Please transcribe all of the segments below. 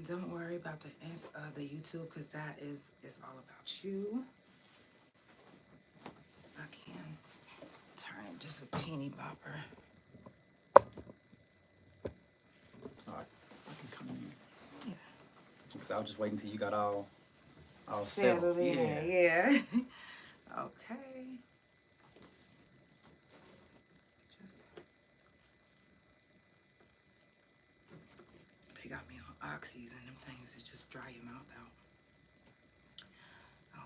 don't worry about the YouTube, because that is all about you. I can turn it just a teeny bopper. All right, I can come in. Yeah. Because I was just waiting until you got all settled in. Yeah. Okay. They got me on oxys and them things to just dry your mouth out.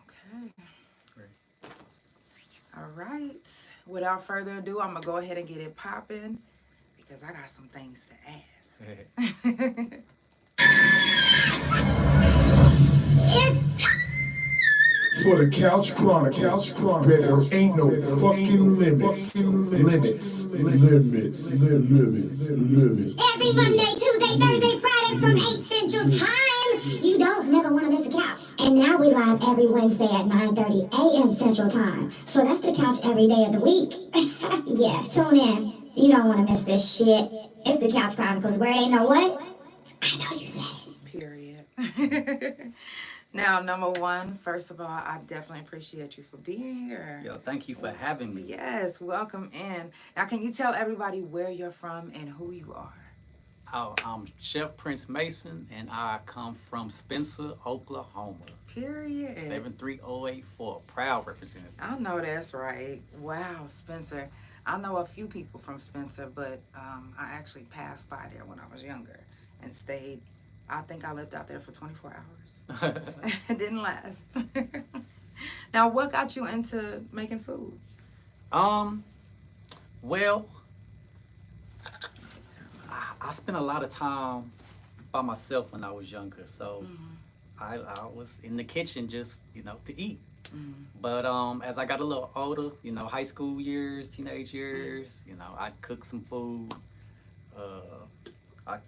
Okay. Great. All right. Without further ado, I'm going to go ahead and get it popping because I got some things to ask. It's time for the Couch Chronicles, where there ain't no fucking limits. Every Monday, Tuesday, Thursday, Friday from 8 Central Time. You don't never want to miss a couch. And now we live every Wednesday at 9:30 a.m. Central Time. So that's the couch every day of the week. Yeah, tune in. You don't want to miss this shit. It's the Couch Chronicles, where it ain't no what? I know you said it. Period. Now, number one, first of all, I definitely appreciate you for being here. Yo, thank you for having me. Yes, welcome in. Now, can you tell everybody where you're from and who you are? Oh, I'm Chef Prince Mason, and I come from Spencer, Oklahoma. Period. 73084, proud representative. I know that's right. Wow, Spencer. I know a few people from Spencer, but I actually passed by there when I was younger and stayed. I think I lived out there for 24 hours. It didn't last. Now, what got you into making food? Well, I spent a lot of time by myself when I was younger, so I was in the kitchen just, to eat. But as I got a little older, high school years, teenage years, I'd cook some food.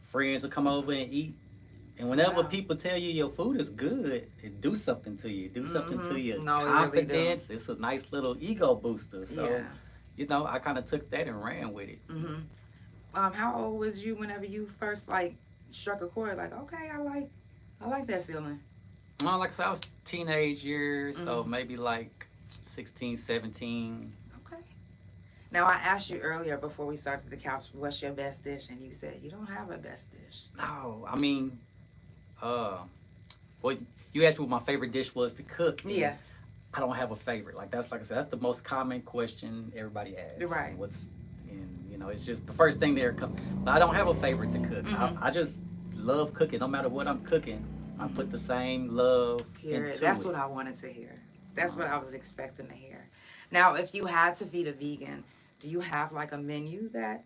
Friends would come over and eat. And whenever people tell you your food is good, it do something to you. Do something to your confidence. Really, it's a nice little ego booster. So, I kind of took that and ran with it. How old was you whenever you first struck a chord? Like, okay, I like that feeling. Like I said, I was teenage years, so maybe 16, 17. Okay. Now, I asked you earlier before we started the couch, what's your best dish? And you said you don't have a best dish. No, I mean, well, you asked me what my favorite dish was to cook. Yeah. I don't have a favorite. Like I said, that's the most common question everybody asks. Right. It's just the first thing there comes. But I don't have a favorite to cook. I just love cooking. No matter what I'm cooking, I put the same love into it. That's what I wanted to hear. That's what I was expecting to hear. Now, if you had to feed a vegan, do you have a menu that,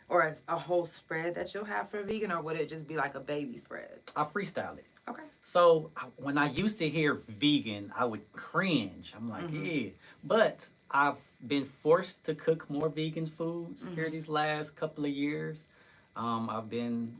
or a whole spread that you'll have for a vegan, or would it just be like a baby spread? I freestyle it. Okay. So when I used to hear vegan, I would cringe. I'm like, yeah. But I've been forced to cook more vegan foods here these last couple of years. I've been,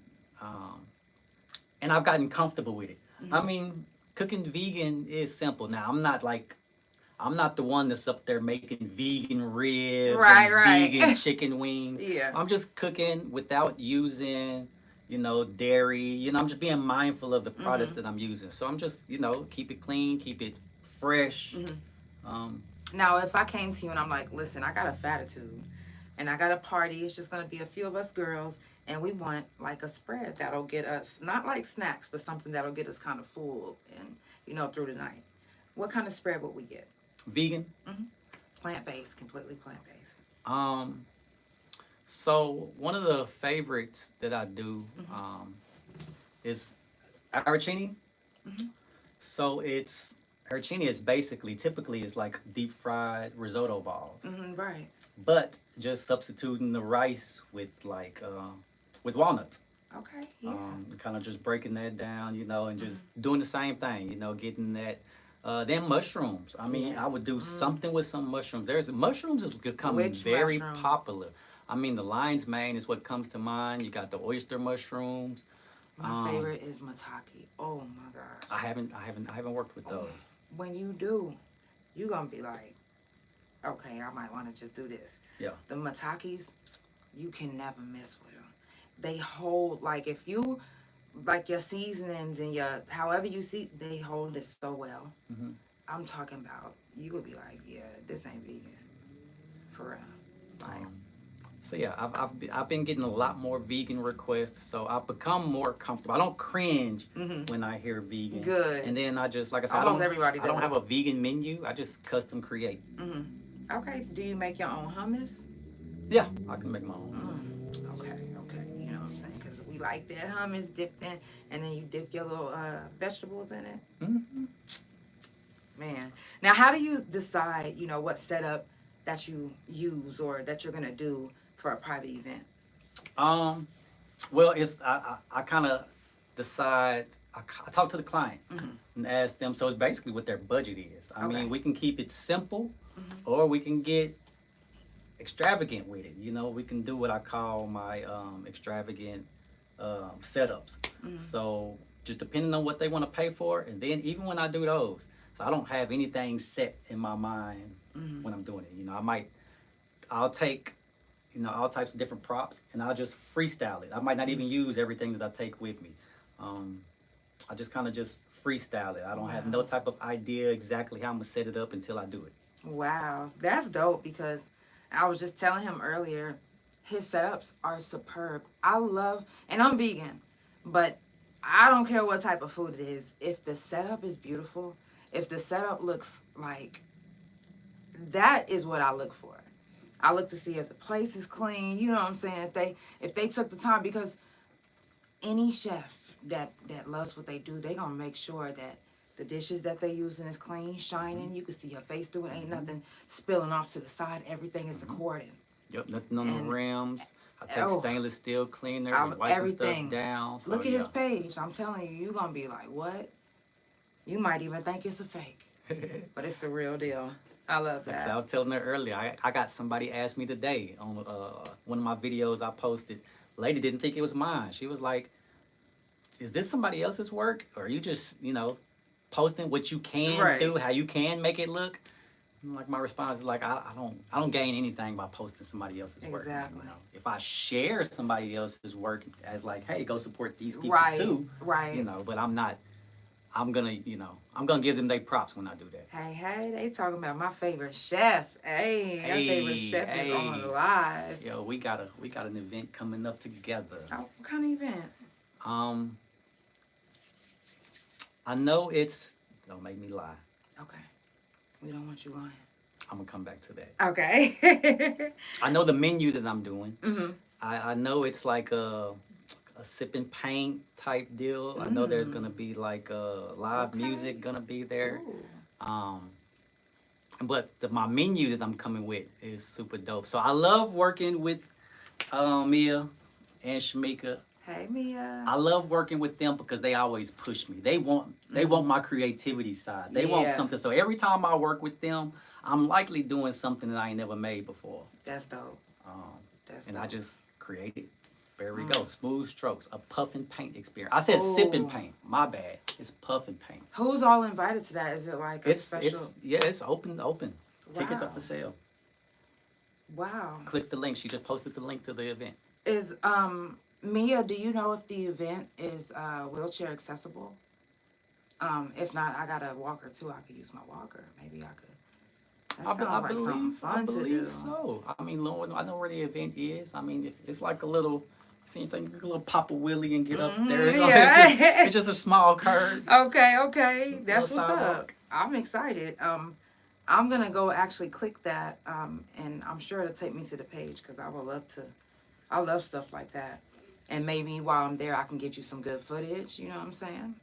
and I've gotten comfortable with it. I mean, cooking vegan is simple. Now, I'm not the one that's up there making vegan ribs and vegan chicken wings. Yeah. I'm just cooking without using, dairy. I'm just being mindful of the products that I'm using. So I'm just, keep it clean, keep it fresh. Now, if I came to you and I'm like, listen, I got a fatitude and I got a party. It's just going to be a few of us girls and we want a spread that'll get us, not like snacks, but something that'll get us kind of full and, through the night. What kind of spread would we get? Vegan. Plant-based, completely plant-based. So one of the favorites that I do is arancini. So arancini is typically is like deep fried risotto balls. Right. But just substituting the rice with with walnuts. Okay. Yeah. Kind of just breaking that down, and just doing the same thing, getting that. Then mushrooms. I mean, I would do something with some mushrooms. Mushrooms is becoming very popular. I mean, the lion's mane is what comes to mind. You got the oyster mushrooms. My favorite is maitake. Oh my gosh. I haven't worked with those. When you do, you're gonna be like, okay, I might want to just do this. Yeah. The maitakes, you can never mess with them. They hold if you like your seasonings and your however you see, they hold it so well. Mhm. I'm talking about you would be like, yeah, this ain't vegan for real. Like, So yeah, I've been getting a lot more vegan requests, so I've become more comfortable. I don't cringe when I hear vegan. Good. And then I just, like I said, Almost everybody I don't does. have a vegan menu. I just custom create. okay, do you make your own hummus? Yeah, I can make my own. Okay, you know what I'm saying? Because we like that hummus dipped in, and then you dip your little vegetables in it. Mm-hmm. Man, now how do you decide, what setup that you use or that you're gonna do for a private event? Well, it's I kind of decide. I talk to the client and ask them. So it's basically what their budget is. I mean, we can keep it simple, or we can get extravagant with it. We can do what I call my extravagant setups. So just depending on what they want to pay for, and then even when I do those, so I don't have anything set in my mind when I'm doing it. I'll take all types of different props, and I'll just freestyle it. I might not even use everything that I take with me. I just kind of just freestyle it. I don't have no type of idea exactly how I'm gonna set it up until I do it. Wow, that's dope, because I was just telling him earlier, his setups are superb. I love, and I'm vegan, but I don't care what type of food it is. If the setup is beautiful, if the setup looks like, that is what I look for. I look to see if the place is clean, you know what I'm saying? If they took the time, because any chef that loves what they do, they gonna make sure that the dishes that they using is clean, shining. You can see your face through it. Ain't nothing spilling off to the side. Everything is according. Yep, nothing on the rims. I take Oh, stainless steel cleaner and wipe the everything. stuff down. So, Look at his page. I'm telling you, you're gonna be like, what? You might even think it's a fake, but it's the real deal. I love Like that. I was telling her earlier, I got somebody ask me today on one of my videos I posted. Lady didn't think it was mine. She was like, is this somebody else's work? Or are you just, posting what you can do, how you can make it look? And like my response is like, I don't gain anything by posting somebody else's work. Exactly. If I share somebody else's work as like, hey, go support these people too. Right. But I'm gonna give them their props when I do that. Hey, they talking about my favorite chef. Hey, my favorite chef is on live. Yo, we got an event coming up together. Oh, what kind of event? I know don't make me lie. Okay. We don't want you lying. I'm gonna come back to that. Okay. I know the menu that I'm doing. Mm-hmm. I know it's like a sip and paint type deal. I know there's gonna be like live music gonna be there. Ooh. But my menu that I'm coming with is super dope. So I love working with Mia and Shamika. Hey, Mia. I love working with them because they always push me. They want my creativity side. They want something. So every time I work with them, I'm likely doing something that I ain't never made before. That's dope. I just create it. There we go. Smooth strokes. A puff and paint experience. I said sip and paint. My bad. It's puff and paint. Who's all invited to that? Is it like a special? It's open. Tickets are Wow. for sale. Wow. Click the link. She just posted the link to the event. Is Mia, do you know if the event is wheelchair accessible? If not, I got a walker too. I could use my walker. Maybe I could. That sounds like something fun to do. So. I mean, Lord, I know where the event is. I mean, it's like a little, if anything, a little pop a wheelie and get up there. It's just a small curve. Okay. That's what's sidewalk. up. I'm excited. I'm gonna go actually click that, and I'm sure it'll take me to the page because I would love to. I love stuff like that. And maybe while I'm there, I can get you some good footage. You know what I'm saying?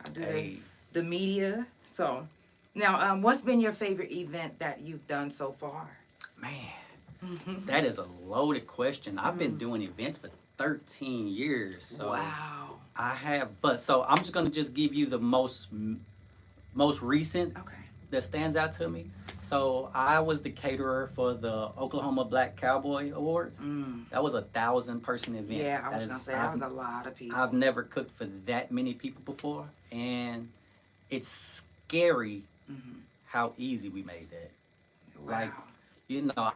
I do the media. So, now, what's been your favorite event that you've done so far? Man, that is a loaded question. I've been doing events for 13 years. So Wow. I have, so I'm just gonna give you the most recent that stands out to me. So I was the caterer for the Oklahoma Black Cowboy Awards. That was a 1,000-person event. Yeah, I was gonna say that was a lot of people. I've never cooked for that many people before, and it's scary how easy we made that. Wow. Like,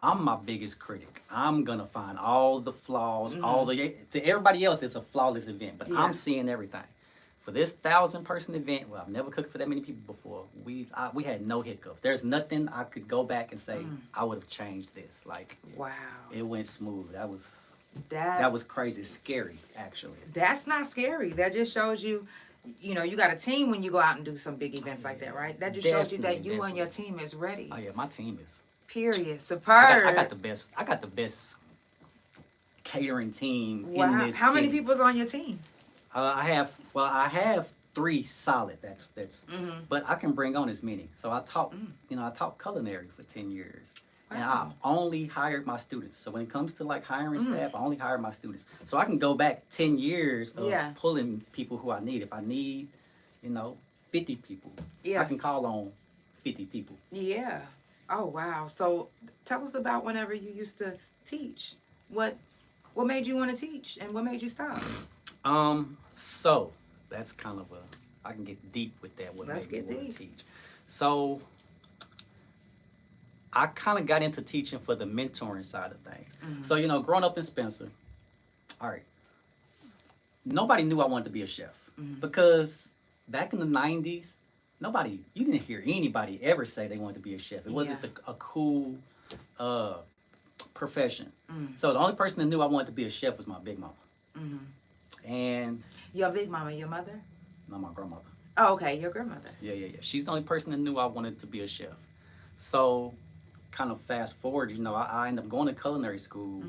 I'm my biggest critic. I'm gonna find all the flaws, to everybody else it's a flawless event, but I'm seeing everything. for this 1,000-person event, well, I've never cooked for that many people before. We had no hiccups. There's nothing I could go back and say I would have changed this. Like, Wow. it went smooth. That was crazy. Scary, actually. That's not scary. That just shows you, you know, you got a team when you go out and do some big events like that, right? That just shows you that you and your team is ready. Oh yeah, my team is. Period. Superb. I got the best catering team in this How many city. people's on your team? I have 3 solid. That's but I can bring on as many. So I taught I taught culinary for 10 years. And Wow. I've only hired my students. So when it comes to like hiring staff, I only hire my students. So I can go back 10 years of pulling people who I need. If I need, 50 people, I can call on 50 people. Yeah. Oh wow. So tell us about whenever you used to teach. What made you want to teach and what made you stop? So that's kind of I can get deep with that. Let's get want deep. to teach. So I kind of got into teaching for the mentoring side of things. So, growing up in Spencer, all right, nobody knew I wanted to be a chef because back in the 90s, you didn't hear anybody ever say they wanted to be a chef. It wasn't a cool profession. So the only person that knew I wanted to be a chef was my big mama. And Your big mama, your mother? not my grandmother. Oh, okay, your grandmother. Yeah. She's the only person that knew I wanted to be a chef. So kind of fast forward, I ended up going to culinary school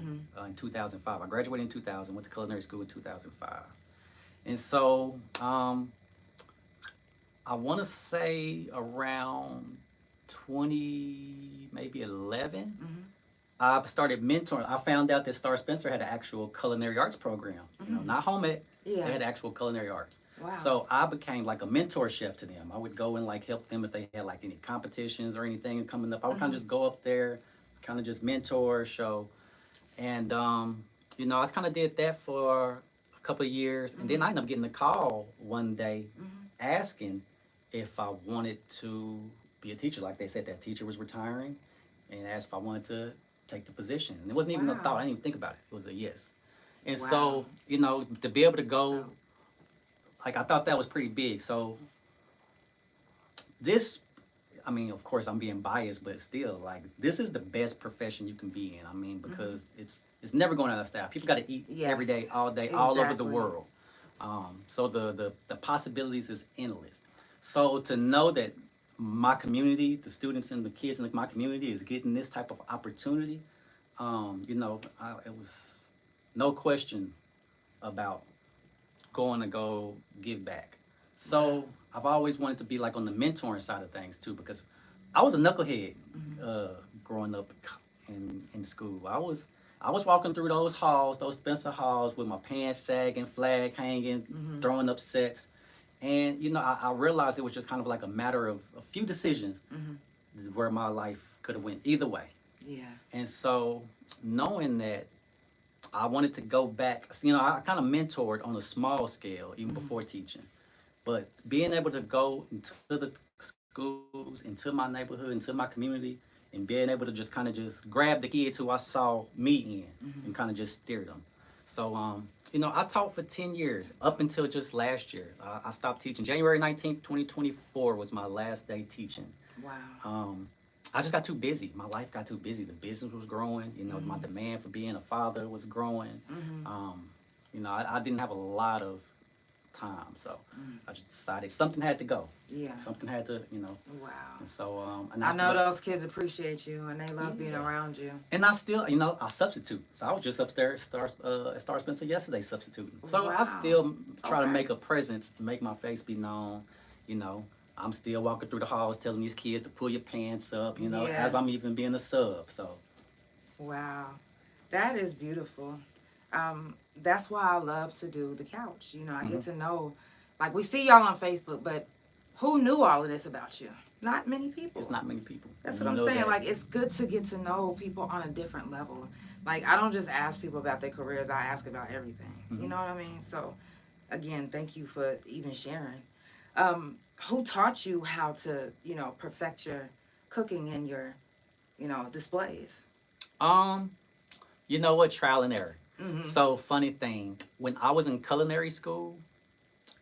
in 2005. I graduated in 2000, went to culinary school in 2005. And so I want to say around 20, maybe 11, I started mentoring. I found out that Star Spencer had an actual culinary arts program, not home ec. Yeah. They had actual culinary arts. Wow. So I became like a mentor chef to them. I would go and like help them if they had like any competitions or anything coming up. I would kind of just go up there, kind of just mentor, show. And, I kind of did that for a couple of years. And then I ended up getting a call one day asking if I wanted to be a teacher. Like they said, that teacher was retiring and asked if I wanted to take the position. And it wasn't even a thought. I didn't even think about it. It was a yes. And so, to be able to go, like, I thought that was pretty big. So this, of course, I'm being biased, but still, like, this is the best profession you can be in. Because it's never going out of style. People got to eat every day, all day, all over the world. So the possibilities is endless. So to know that my community, the students and the kids in my community is getting this type of opportunity, it was no question about going to go give back. So I've always wanted to be like on the mentoring side of things too, because I was a knucklehead growing up in school. I was walking through those halls, those Spencer halls, with my pants sagging, flag hanging, throwing up sets. And, I realized it was just kind of like a matter of a few decisions where my life could have went either way. Yeah. And so knowing that I wanted to go back, I kind of mentored on a small scale even before teaching. But being able to go into the schools, into my neighborhood, into my community, and being able to just kind of just grab the kids who I saw me in and kind of just steer them. So, I taught for 10 years up until just last year. I stopped teaching. January 19th, 2024 was my last day teaching. Wow. I just got too busy. My life got too busy. The business was growing. My demand for being a father was growing. I didn't have a lot of time. So I just decided something had to go. Yeah. Something had to, Wow. And so, I know those kids appreciate you and they love being around you. And I still, I substitute. So I was just upstairs at Star Spencer yesterday substituting. So I still try to make a presence, make my face be known. I'm still walking through the halls telling these kids to pull your pants up, as I'm even being a sub. So. Wow. That is beautiful. That's why I love to do the couch. I get to know, like, we see y'all on Facebook, but who knew all of this about you? Not many people. It's not many people. That's what I'm saying. That. Like, it's good to get to know people on a different level. Like, I don't just ask people about their careers. I ask about everything. You know what I mean? So, again, thank you for even sharing. Who taught you how to, perfect your cooking and your, displays? You know what? Trial and error. So funny thing, when I was in culinary school,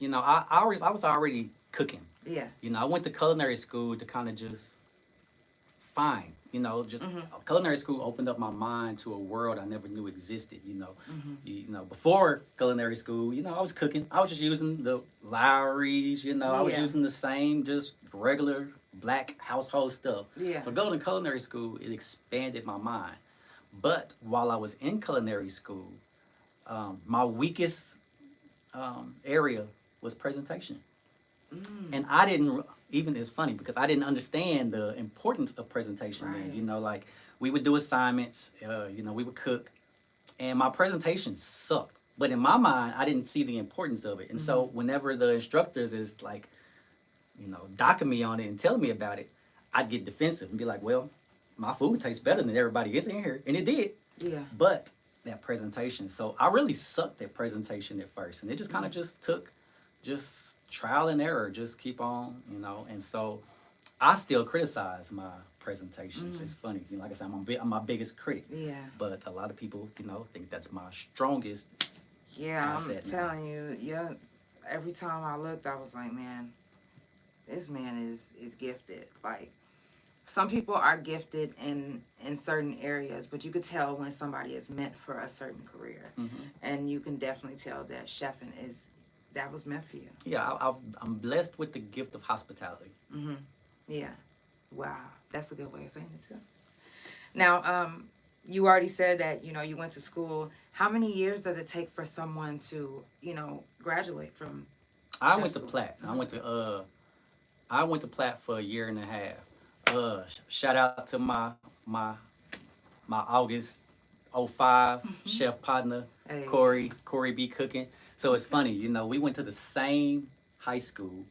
you know, I was already cooking. Yeah. You know, I went to culinary school to kind of just find, you know, just culinary school opened up my mind to a world I never knew existed. You know, you know, before culinary school, you know, I was cooking. I was just using the Lowry's. You know, I was Yeah. using the same just regular black household stuff. Yeah. So going to culinary school, it expanded my mind. But while I was in culinary school, my weakest area was presentation. And I didn't even, it's funny because I didn't understand the importance of presentation then. Right. You know, like we would do assignments, you know, we would cook, and my presentation sucked. But in my mind, I didn't see the importance of it. And so whenever the instructors is like, you know, docking me on it and telling me about it, I'd get defensive and be like, well, my food tastes better than everybody gets in here. And it did. Yeah. But that presentation, so I really sucked at presentation at first. And it just kind of just took just trial and error, just keep on, you know. And so I still criticize my presentations. It's funny. You know, like I said, I'm my biggest critic. Yeah. But a lot of people, you know, think that's my strongest Yeah, asset I'm now. telling you, yeah. Every time I looked, I was like, man, this man is gifted. Like, some people are gifted in certain areas, but you could tell when somebody is meant for a certain career, and you can definitely tell that chefing that was meant for you. Yeah, I'm blessed with the gift of hospitality. Yeah. Wow, that's a good way of saying it too. Now, you already said that, you know, you went to school. How many years does it take for someone to, you know, graduate from? I chef went to school? Platt. I went to Platt for a year and a half. Shout out to my August 05 chef partner, Hey. Corey B. Cooking. So it's funny, you know, we went to the same high school.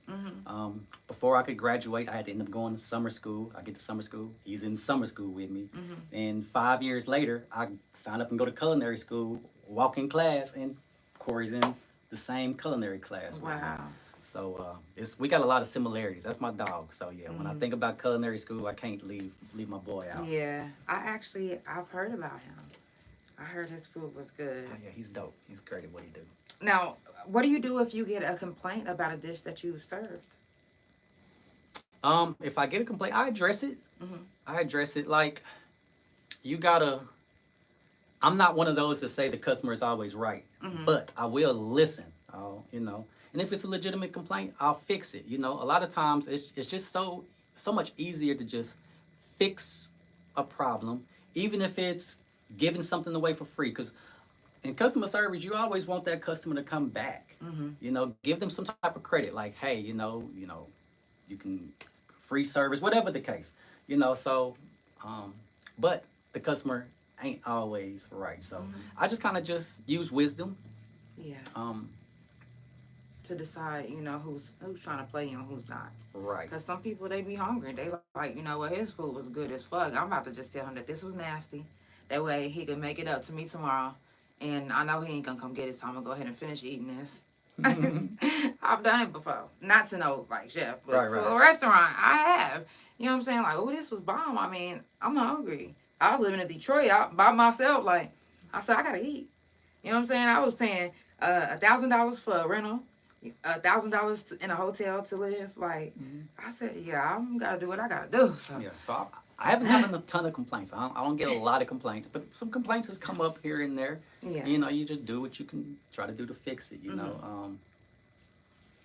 Before I could graduate, I had to end up going to summer school. I get to summer school. He's in summer school with me. And 5 years later, I signed up and go to culinary school, walk in class, and Corey's in the same culinary class with me. Wow. So we got a lot of similarities. That's my dog. So yeah, when I think about culinary school, I can't leave my boy out. Yeah, I've heard about him. I heard his food was good. Oh, yeah, he's dope. He's great at what he do. Now, what do you do if you get a complaint about a dish that you served? If I get a complaint, I address it. I address it like you gotta. I'm not one of those that say the customer is always right, but I will listen. You know, and if it's a legitimate complaint, I'll fix it. You know, a lot of times it's just so much easier to just fix a problem, even if it's giving something away for free. Because in customer service, you always want that customer to come back. You know, give them some type of credit, like, hey, you know, you can free service, whatever the case. You know, so, but the customer ain't always right. So I just kind of just use wisdom. Yeah. Um, To decide, you know, who's trying to play you and who's not. right. Because some people, they be hungry. They like, you know what, his food was good as fuck. I'm about to just tell him that this was nasty. That way he can make it up to me tomorrow. And I know he ain't gonna come get it, so I'm gonna go ahead and finish eating this. I've done it before. Not to no, like, chef, but Right, to right. a restaurant, I have. You know what I'm saying? Like, oh, this was bomb. I mean, I'm hungry. I was living in Detroit out by myself. Like, I said, I gotta eat. You know what I'm saying? I was paying $1,000 for a rental. $1,000 in a hotel to live. Like, I said, yeah, I'm gotta do what I gotta do. So Yeah, so I haven't gotten a ton of complaints. I don't get a lot of complaints, but some complaints has come up here and there. yeah, You know, you just do what you can try to do to fix it. You know,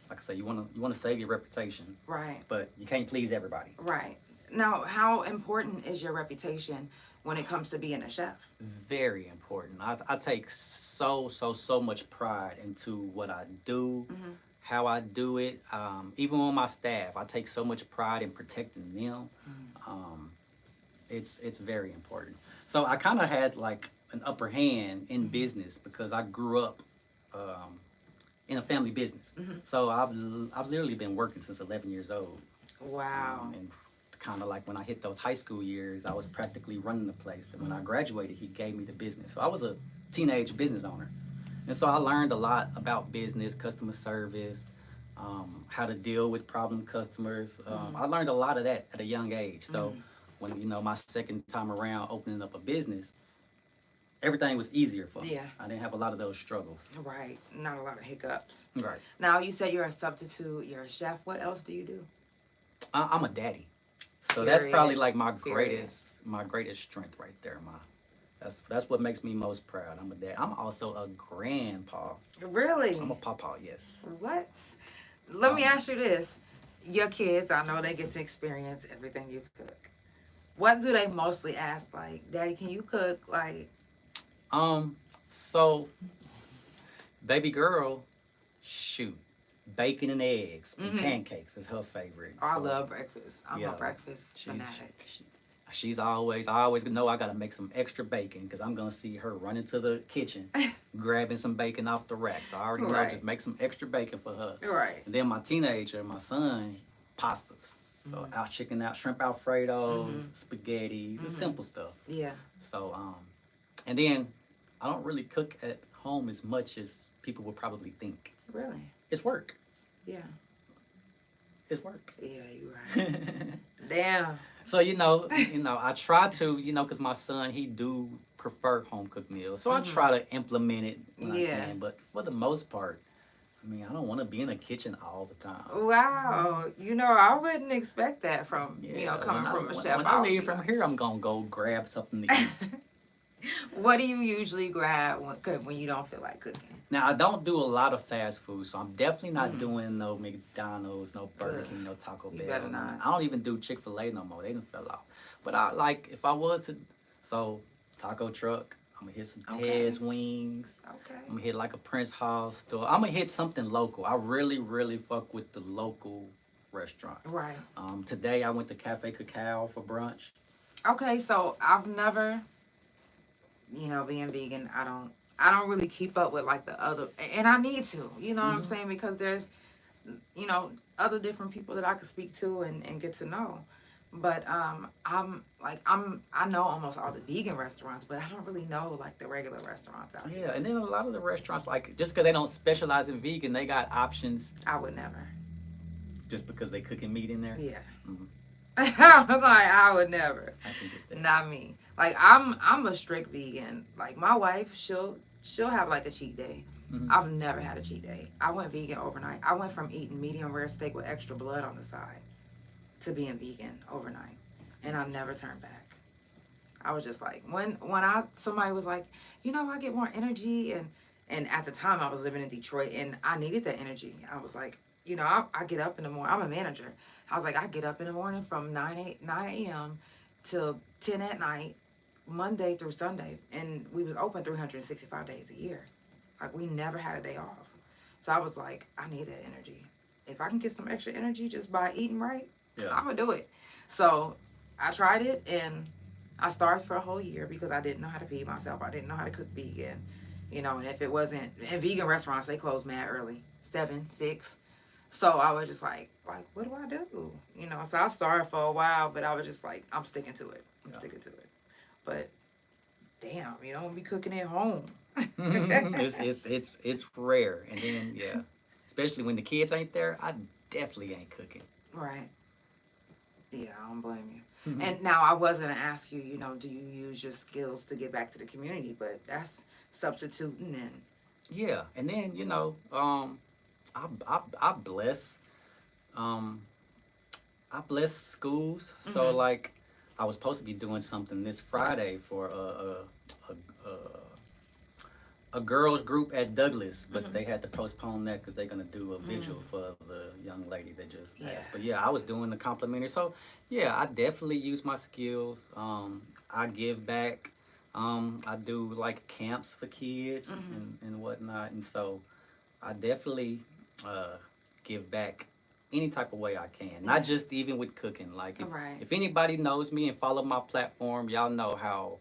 like I say, you wanna save your reputation, right, but you can't please everybody. right. Now, how important is your reputation when it comes to being a chef? Very important. I take so much pride into what I do, how I do it. Even on my staff, I take so much pride in protecting them. It's very important. So I kind of had like an upper hand in business because I grew up in a family business. So I've literally been working since 11 years old. Wow. And kind of like when I hit those high school years, I was practically running the place. And when I graduated, he gave me the business. So I was a teenage business owner. And so I learned a lot about business, customer service, how to deal with problem customers. I learned a lot of that at a young age. So when, you know, my second time around opening up a business, everything was easier for me. Yeah. I didn't have a lot of those struggles. Right. Not a lot of hiccups. Right. Now, you said you're a substitute, you're a chef. What else do you do? I'm a daddy, so that's probably Period. like my Period. greatest strength right there. That's what makes me most proud. I'm a dad. I'm also a grandpa. Really? I'm a papa. Yes. What? Let me ask you this. Your kids, I know they get to experience everything you cook. What do they mostly ask? Like, Daddy, can you cook? Like, So, baby girl, shoot, bacon and eggs and pancakes is her favorite. I So, love breakfast. I'm yeah, a breakfast fanatic. She's always, I always know I gotta make some extra bacon because I'm gonna see her run into the kitchen, grabbing some bacon off the rack. So I already know, Right. just make some extra bacon for her. Right. And then my teenager, my son, pastas. So shrimp Alfredos, spaghetti, the simple stuff. Yeah. So, and then I don't really cook at home as much as people would probably think. Really? It's work. Yeah. It's work. Yeah, you're right. Damn. So, I try to, because my son, he do prefer home cooked meals. So I try to implement it when I can. But for the most part, I mean, I don't want to be in the kitchen all the time. Wow. I wouldn't expect that from, coming when from I, a when, chef. when I leave from here, I'm going to go grab something to eat. What do you usually grab when you don't feel like cooking? Now, I don't do a lot of fast food, so I'm definitely not doing no McDonald's, no Burger King, no Taco Bell. You better not. I don't even do Chick-fil-A no more. They done fell off. But if I was to, taco truck, I'm gonna hit some Ted's wings. Okay. I'm gonna hit like a Prince Hall store. I'm gonna hit something local. I really, really fuck with the local restaurants. Right. Today I went to Cafe Cacao for brunch. Okay, so I've never, being vegan, I don't really keep up with like the other, and I need to, what I'm saying, because there's, other different people that I could speak to and get to know. But I know almost all the vegan restaurants, but I don't really know like the regular restaurants out here. Yeah, and then a lot of the restaurants, like, just because they don't specialize in vegan, they got options I would never. just because they cooking meat in there. Yeah. Mhm. I was like, I would never. I can get that. Not me. Like I'm a strict vegan. Like my wife, she'll have like a cheat day. I've never had a cheat day. I went vegan overnight. I went from eating medium rare steak with extra blood on the side to being vegan overnight, and I never turned back. I was just like, when somebody was like, I get more energy, and at the time I was living in Detroit and I needed that energy. I was like, I get up in the morning. I'm a manager. I was like, I get up in the morning from 9 a.m. till 10 at night, Monday through Sunday, and we was open 365 days a year. Like, we never had a day off. So I was like, I need that energy. If I can get some extra energy just by eating right, I'm gonna do it. So I tried it, and I starved for a whole year because I didn't know how to feed myself. I didn't know how to cook vegan, and if it wasn't, in vegan restaurants, they close mad early, 7, 6. So I was just like, what do I do? So I started for a while, but I was just like, I'm sticking to it. Sticking to it. But damn, you don't be cooking at home. it's rare, and then especially when the kids ain't there, I definitely ain't cooking. Right. Yeah, I don't blame you. And now I was gonna ask you, do you use your skills to get back to the community? But that's substituting and. Yeah, and then I bless schools. So like, I was supposed to be doing something this Friday for a girls group at Douglas, but they had to postpone that because they're gonna do a vigil for the young lady that just passed. But I was doing the complimentary. So I definitely use my skills. I give back. I do like camps for kids and whatnot, and so I definitely give back any type of way I can. Not just even with cooking. Like if anybody knows me and follow my platform, y'all know how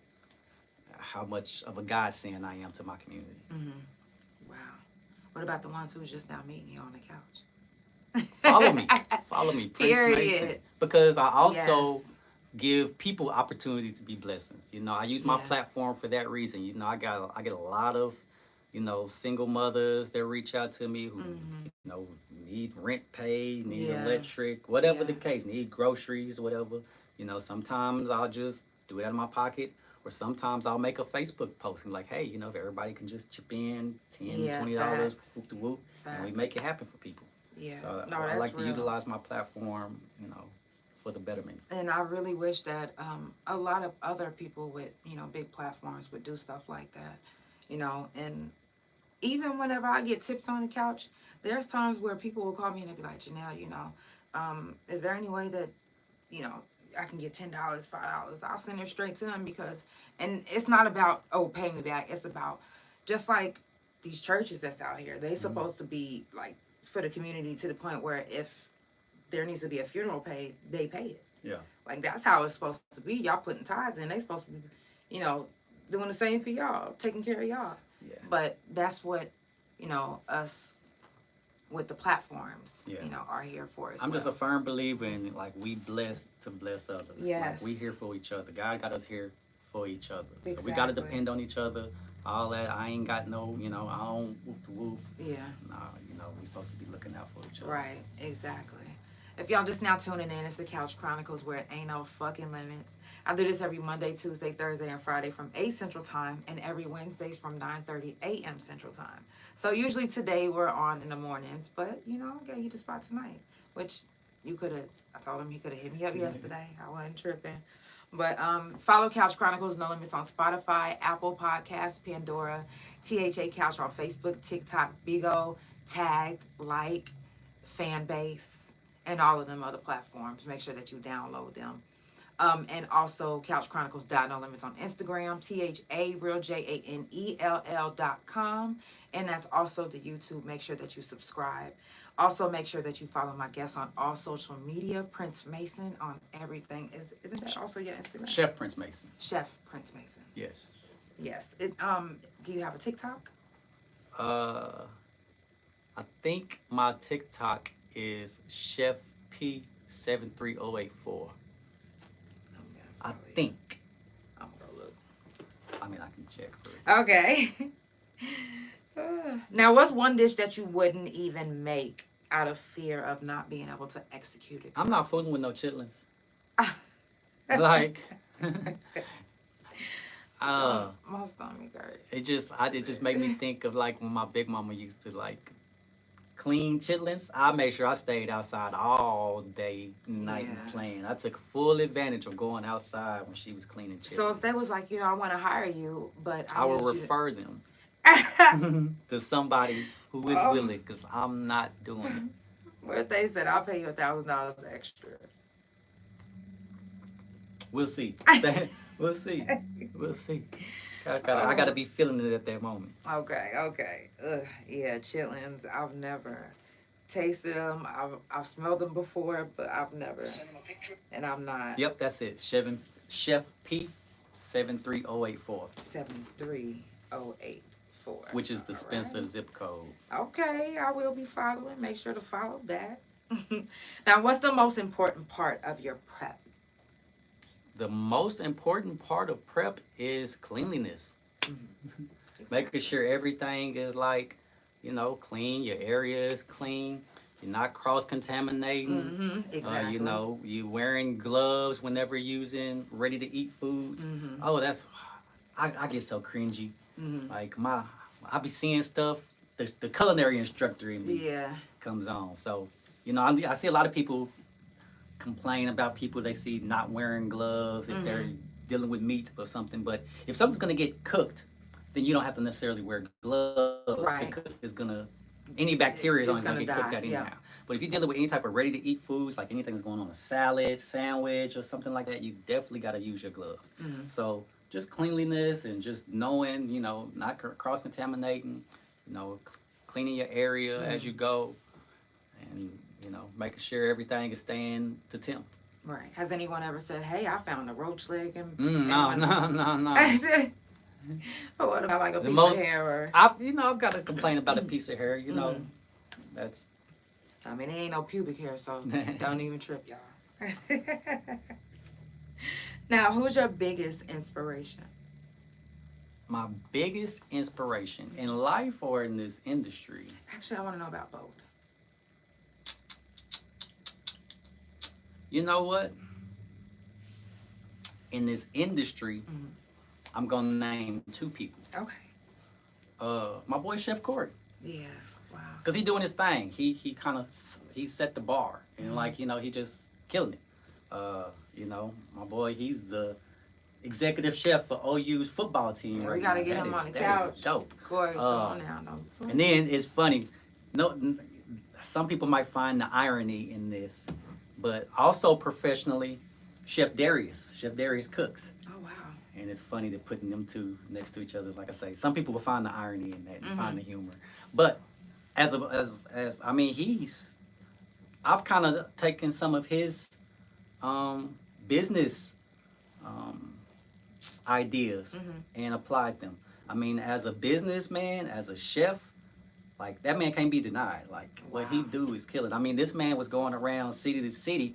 much of a godsend I am to my community. Wow. What about the ones who's just now meeting you on the couch? Follow me, Prince Period. Mason, because I also give people opportunities to be blessings. I use my platform for that reason. I get a lot of single mothers that reach out to me who need rent paid, need electric, whatever the case, need groceries, whatever. Sometimes I'll just do it out of my pocket, Or sometimes I'll make a Facebook post and like, hey, you know, if everybody can just chip in $10, Yeah, $20, facts. whoop de whoop, and we make it happen for people. Yeah. So No, I that's like to real. utilize my platform, you know, for the betterment. And I really wish that a lot of other people with, you know, big platforms would do stuff like that, you know. And even whenever I get tips on the couch, there's times where people will call me and they'll be like, Janelle, you know, is there any way that, you know, I can get $10, $5? I'll send it straight to them because, and it's not about, oh, pay me back. It's about just like these churches that's out here. They supposed to be like for the community to the point where if there needs to be a funeral paid, they pay it. Yeah. Like that's how it's supposed to be. Y'all putting tithes in. They supposed to be, you know, doing the same for y'all, taking care of y'all. Yeah. But that's what, you know, us with the platforms, Yeah. you know, are here for as I'm well. just a firm believer in like we blessed to bless others. Yes. Like we here for each other. God got us here for each other. So we got to Exactly. depend on each other. All that. I ain't got no, you know, I don't whoop de whoop. Yeah. Nah, you know, we supposed to be looking out for each other. Right, exactly. If y'all just now tuning in, it's the Couch Chronicles where it ain't no fucking limits. I do this every Monday, Tuesday, Thursday, and Friday from 8 Central Time, and every Wednesdays from 9:30 a.m. Central Time. So usually today we're on in the mornings, but you know, I gave you the spot tonight, which you could have. I told him he could have hit me up yesterday. I wasn't tripping. But follow Couch Chronicles No Limits on Spotify, Apple Podcast Pandora, THA Couch on Facebook, TikTok, Bigo, Tagged, Like, Fan Base, and all of them other platforms. Make sure that you download them. And also Couch Chronicles No Limits on Instagram, THA RealJANELL.com. And that's also the YouTube. Make sure that you subscribe. Also, make sure that you follow my guests on all social media. Prince Mason on everything. Isn't that also your Instagram? Chef Prince Mason. Chef Prince Mason. Yes. Yes. Do you have a TikTok? I think my TikTok is Chef P73084. I think. I'm gonna go look. I mean, I can check for it. Okay. Now, what's one dish that you wouldn't even make out of fear of not being able to execute it? I'm not fooling with no chitlins. Like, My stomach hurt. it just made me think of like when my big mama used to like clean chitlins. I made sure I stayed outside all day, night, and Yeah. playing. I took full advantage of going outside when she was cleaning chitlins. So if they was like, you know, I want to hire you, but I will need you to- refer them to somebody who is willing, because I'm not doing it. What if they said, I'll pay you $1,000 extra? We'll see. We'll see. We'll see. I gotta be feeling it at that moment. Okay. Ugh, yeah, chitlins. I've never tasted them. I've smelled them before, but I've never. And I'm not. Yep, that's it. Chef P73084, 73084. which is the All Spencer right. zip code. Okay, I will be following. Make sure to follow back. Now, what's the most important part of your prep? The most important part of prep is cleanliness. Making sure everything is like, you know, clean. Your area is clean. You're not cross-contaminating. Exactly. You know, you wearing gloves whenever using ready-to-eat foods. Oh, I get so cringy. Like I be seeing stuff. The culinary instructor in me Yeah. comes on. So, you know, I see a lot of people complain about people they see not wearing gloves if they're dealing with meat or something. But if something's gonna get cooked, then you don't have to necessarily wear gloves, Right. because it's gonna, any bacteria is It's only gonna get gonna cooked die, out yeah. anyhow. But if you're dealing with any type of ready-to-eat foods, like anything's going on a salad, sandwich, or something like that, you definitely got to use your gloves. So just cleanliness and just knowing, you know, not cross-contaminating, you know, cleaning your area as you go, and, you know, making sure everything is staying to temp. Right. Has anyone ever said, "Hey, I found a roach leg"? And No. Or what about like a The piece most- of hair? Or I've got to complain about a piece of hair, you know. That's I mean, it ain't no pubic hair, so don't even trip, y'all. Now, who's your biggest inspiration? my biggest inspiration in life or in this industry. Actually, I want to know about both. You know what? In this industry, I'm gonna name 2 people. Okay. My boy Chef Corey. Yeah. Wow. Cause he doing his thing. He kind of he set the bar, and like he just killing it. You know, my boy, he's the executive chef for OU's football team Yeah, right we gotta now. get him on the couch. Dope. Corey, come on now. No. And then it's funny. Some people might find the irony in this, but also professionally, Chef Darius cooks. Oh wow. And it's funny to putting them 2 next to each other. Like I say, some people will find the irony in that and find the humor. But as I mean, I've kind of taken some of his business ideas and applied them. I mean, as a businessman, as a chef, like that man can't be denied. Like what he do is killing. I mean, this man was going around city to city,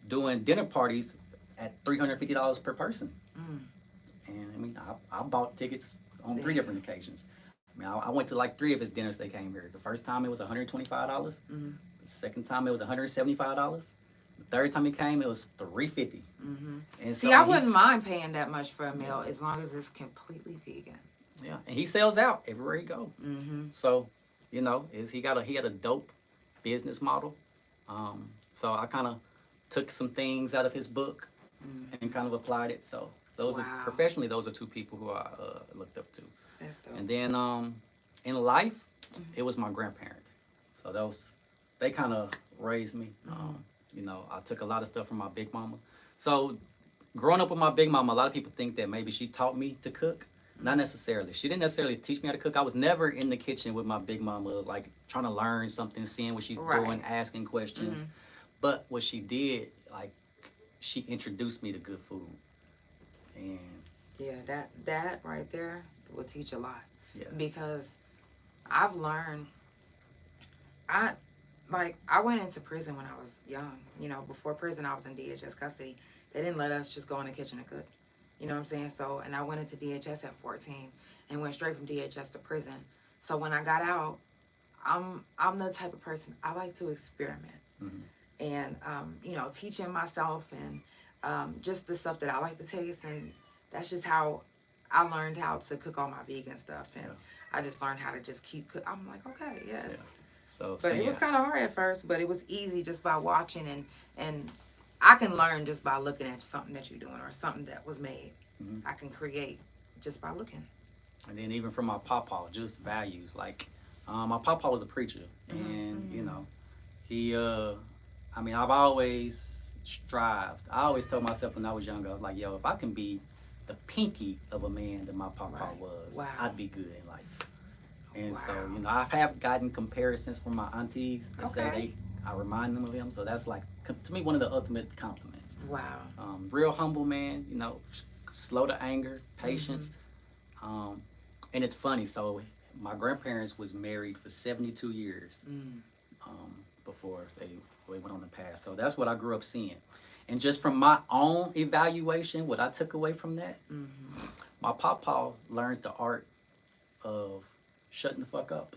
doing dinner parties at $350 per person. And I mean, I bought tickets on 3 different occasions. I mean, I went to like 3 of his dinners they came here. The first time it was $125. The second time it was $175. The third time he came, it was $350. And See, I wouldn't mind paying that much for a meal as long as it's completely vegan. Yeah, and he sells out everywhere he go. So, he had a dope business model. So I kind of took some things out of his book and kind of applied it. So those are professionally, those are 2 people who I looked up to. That's dope. And then in life, it was my grandparents. So they kind of raised me. I took a lot of stuff from my big mama. So growing up with my big mama, a lot of people think that maybe she taught me to cook. Not necessarily. She didn't necessarily teach me how to cook. I was never in the kitchen with my big mama, like trying to learn something, seeing what she's doing, asking questions. But what she did, like, she introduced me to good food. And yeah, that right there will teach a lot. Yeah. Because I've learned, I went into prison when I was young. Before prison, I was in DHS custody. They didn't let us just go in the kitchen and cook. You know what I'm saying? So, and I went into DHS at 14 and went straight from DHS to prison. So when I got out, I'm the type of person, I like to experiment. And, teaching myself and just the stuff that I like to taste. And that's just how I learned how to cook all my vegan stuff. And I just learned how to just keep cooking. I'm like, okay, yes. Yeah. But it was kind of hard at first, but it was easy just by watching and I can learn just by looking at something that you're doing or something that was made. I can create just by looking. And then even from my papa, just values. Like, my papa was a preacher. And, he, I've always strived. I always told myself when I was younger, I was like, yo, if I can be the pinky of a man that my papa was, I'd be good in life. And so, I have gotten comparisons from my aunties that say I remind them of him. So that's like, to me, one of the ultimate compliments. Wow. Real humble man, slow to anger, patience. And it's funny. So my grandparents was married for 72 years before they went on to pass. So that's what I grew up seeing. And just from my own evaluation, what I took away from that, my papa learned the art of shutting the fuck up.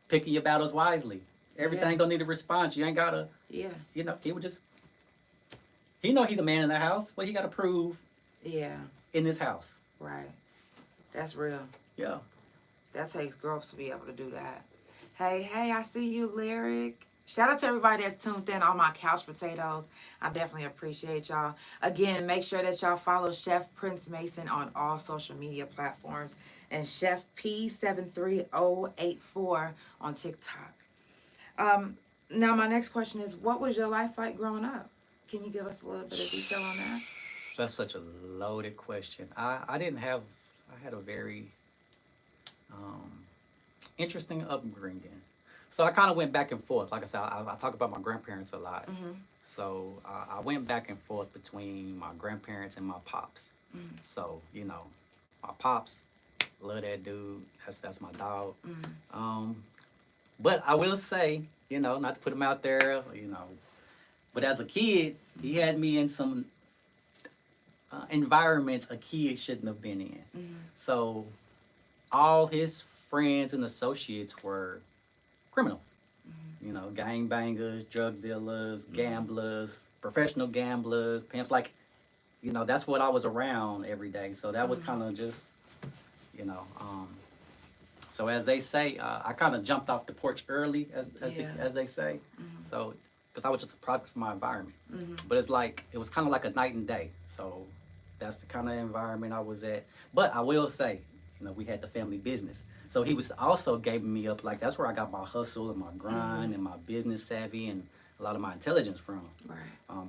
Picking your battles wisely. Everything don't need a response. You ain't gotta. Yeah. He would just. He know he the man in the house. What he gotta prove. Yeah. In this house. Right. That's real. Yeah. That takes growth to be able to do that. Hey, I see you, Lyric. Shout out to everybody that's tuned in on my couch potatoes. I definitely appreciate y'all. Again, make sure that y'all follow Chef Prince Mason on all social media platforms and Chef P73084 on TikTok. Now, my next question is, what was your life like growing up? Can you give us a little bit of detail on that? That's such a loaded question. I had a very interesting upbringing. So I kind of went back and forth. Like I said, I talk about my grandparents a lot. So I went back and forth between my grandparents and my pops. So, my pops, love that dude. That's my dog. But I will say, not to put him out there, but as a kid, he had me in some environments a kid shouldn't have been in. So all his friends and associates were criminals. Gangbangers, drug dealers, gamblers, professional gamblers, pimps. Like, you know, that's what I was around every day. So that was kind of just, you know, so as they say, I kind of jumped off the porch early, as they say. So, because I was just a product of my environment. But it's like, it was kind of like a night and day. So that's the kind of environment I was at. But I will say, you know, we had the family business. So he was also giving me up, like, that's where I got my hustle and my grind and my business savvy and a lot of my intelligence from. Right.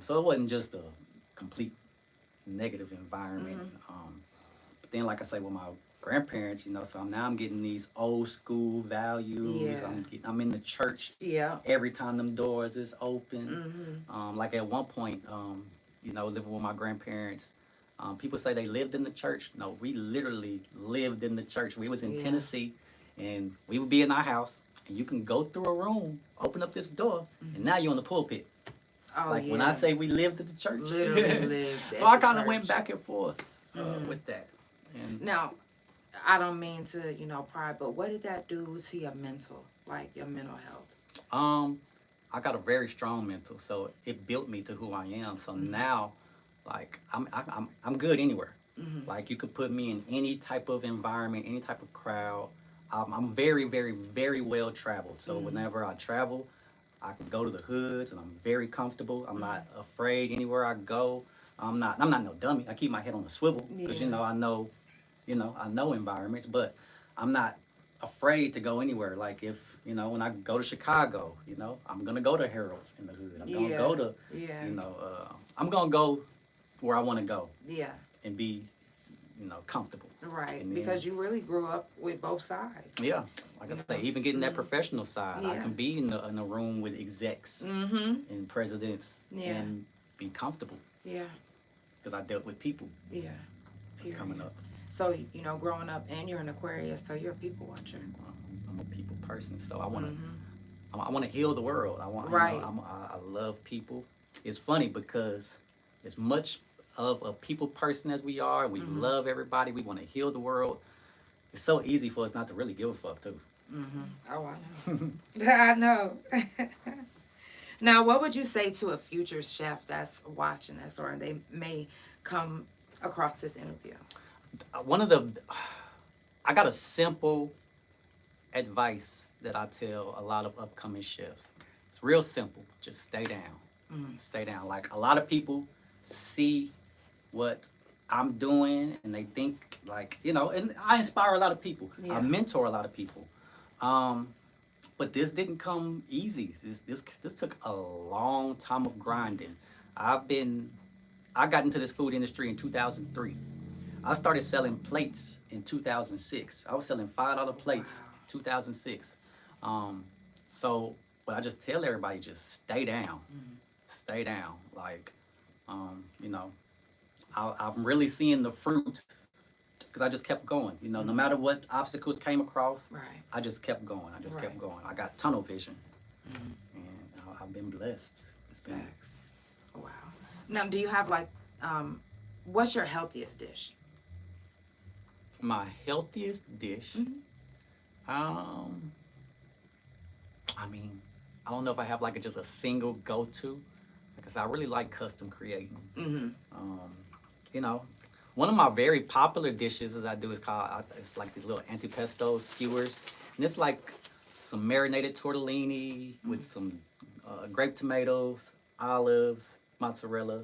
So it wasn't just a complete negative environment. But then, like I say, with my grandparents, you know, so now I'm getting these old school values. Yeah. I'm in the church Yeah. every time them doors is open. Like at one point, you know, living with my grandparents, people say they lived in the church. No, we literally lived in the church. We was in Tennessee, and we would be in our house, and you can go through a room, open up this door, and now you're on the pulpit. Oh, Like when I say we lived at the church. Literally lived So at I the kind of church. went back and forth with that. And Now, I don't mean to, you know, pry, but what did that do to your mental, like your mental health? I got a very strong mental, so it built me to who I am. So now, like I'm good anywhere. Like you could put me in any type of environment, any type of crowd. I'm very, very, very well traveled. So whenever I travel, I can go to the hoods, and I'm very comfortable. I'm not afraid anywhere I go. I'm not no dummy. I keep my head on a swivel because I know environments, but I'm not afraid to go anywhere. Like if when I go to Chicago, I'm gonna go to Harold's in the hood. I'm gonna go to I'm gonna go where I want to go Yeah. and be comfortable. Right. And Because you really grew up with both sides. Yeah, like I say, even getting that professional side, I Yeah. can be in a room with execs and presidents Yeah. and be comfortable Yeah. because I dealt with people Yeah. Period. coming up. So, growing up, and you're an Aquarius, so you're a people watcher. I'm a people person, so I want to heal the world. I want Right. I love people. It's funny because as much of a people person as we are, we love everybody. We want to heal the world. It's so easy for us not to really give a fuck too. Oh, I know. I know. Now, what would you say to a future chef that's watching this, or they may come across this interview? I got a simple advice that I tell a lot of upcoming chefs. It's real simple. Just stay down. Stay down. Like a lot of people see what I'm doing and they think and I inspire a lot of people. Yeah. I mentor a lot of people. But this didn't come easy. This took a long time of grinding. I got into this food industry in 2003. I started selling plates in 2006. I was selling $5 plates in 2006. So what I just tell everybody, just stay down. Stay down. Like, I'm really seeing the fruit because I just kept going. No matter what obstacles came across, Right. I just kept going. I just kept Right. going. I got tunnel vision, and I've been blessed. It's been Facts. Wow. Now, do you have what's your healthiest dish? my healthiest dish. I mean, I don't know if I have just a single go-to because I really like custom creating. One of my very popular dishes that I do is it's like these little antipesto skewers, and it's like some marinated tortellini with some grape tomatoes, olives, mozzarella,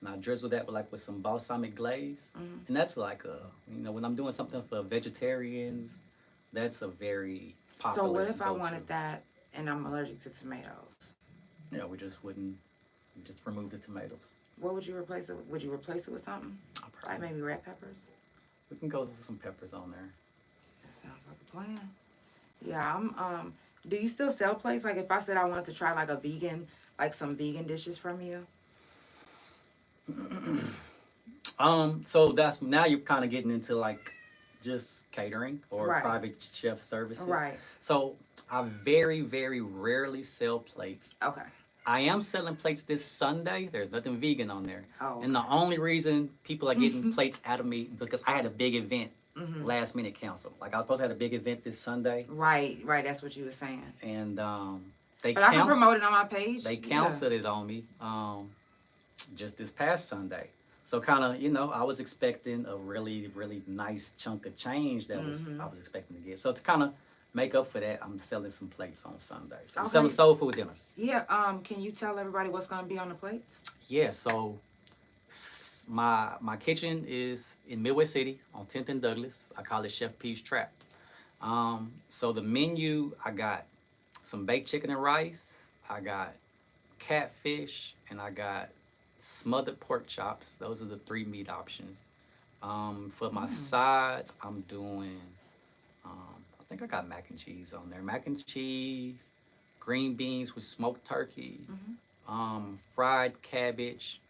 and I drizzle that with some balsamic glaze, and that's when I'm doing something for vegetarians, that's a very popular. So what if I go-to. wanted that and I'm allergic to tomatoes? Yeah, we just remove the tomatoes. What would you replace it with? Would you replace it with something? Like maybe red peppers? We can go with some peppers on there. That sounds like a plan. Yeah, do you still sell plates? Like if I said I wanted to try some vegan dishes from you? So that's now you're kind of getting into just catering or Right. private chef services. Right. So I very, very rarely sell plates. Okay. I am selling plates this Sunday. There's nothing vegan on there. Oh, And the only reason people are getting plates out of me because I had a big event last minute canceled. I was supposed to have a big event this Sunday, Right, that's what you were saying. and But I can promote it on my page. they canceled it on me just this past Sunday. So kind of, you know, I was expecting a really, really nice chunk of change that I was expecting to get. So to kind of make up for that, I'm selling some plates on Sunday. So I'm selling soul food dinners. Yeah. Can you tell everybody what's gonna be on the plates? Yeah. So my kitchen is in Midwest City on 10th and Douglas. I call it Chef P's Trap. So the menu, I got some baked chicken and rice. I got catfish, and I got smothered pork chops. Those are the 3 meat options. For my sides, I'm doing, I think I got mac and cheese on there. Mac and cheese, green beans with smoked turkey, fried cabbage,